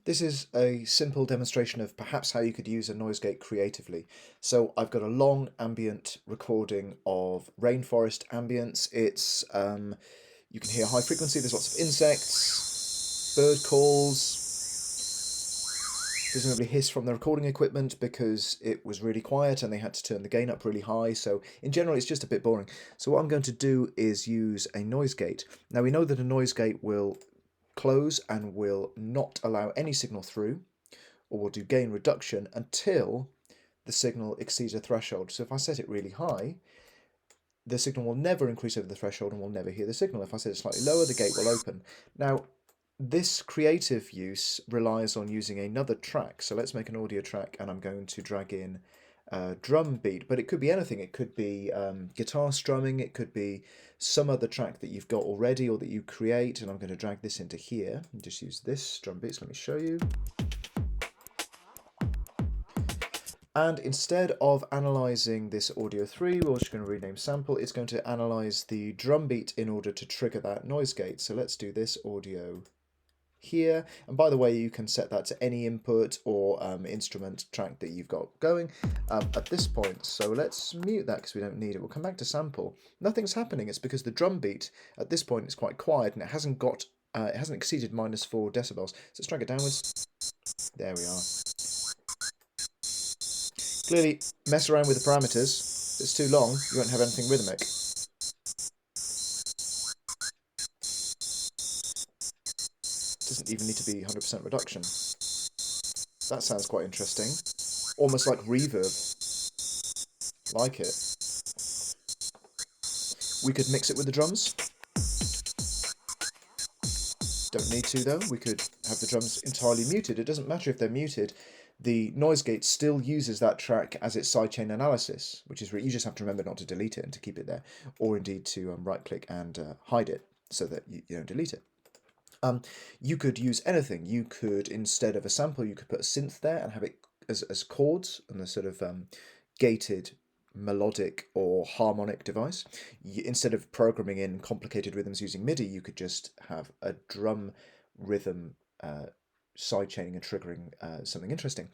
This is a simple demonstration of perhaps how you could use a noise gate creatively. So I've got a long ambient recording of rainforest ambience. You can hear high frequency, there's lots of insects, bird calls, presumably hiss from the recording equipment because it was really quiet and they had to turn the gain up really high. So in general, it's just a bit boring. So what I'm going to do is use a noise gate. Now we know that a noise gate will close and will not allow any signal through, or will do gain reduction until the signal exceeds a threshold. So if I set it really high, the signal will never increase over the threshold and we'll never hear the signal. If I set it slightly lower, the gate will open. Now, this creative use relies on using another track. So let's make an audio track and I'm going to drag in a drum beat, but it could be anything. It could be guitar strumming, it could be some other track that you've got already or that you create, and I'm going to drag this into here and just use this drum beat. So let me show you. And instead of analyzing this audio 3, we're just going to rename sample. It's going to analyze the drum beat in order to trigger that noise gate. So let's do this audio here. And by the way, you can set that to any input or instrument track that you've got going at this point. So let's mute that because we don't need it. We'll come back to sample. Nothing's happening. It's because the drum beat at this point is quite quiet and it hasn't exceeded -4 decibels. So let's drag it downwards. There we are. Clearly, mess around with the parameters. If it's too long, you won't have anything rhythmic. It doesn't even need to be 100% reduction. That sounds quite interesting. Almost like reverb. Like it. We could mix it with the drums. Don't need to though. We could have the drums entirely muted. It doesn't matter if they're muted. The noise gate still uses that track as its sidechain analysis, which is you just have to remember not to delete it and to keep it there, or indeed to right click and hide it so that you don't delete it. You could use anything. You could, instead of a sample, you could put a synth there and have it as chords and a sort of gated melodic or harmonic device. Instead of programming in complicated rhythms using MIDI, you could just have a drum rhythm sidechaining and triggering something interesting.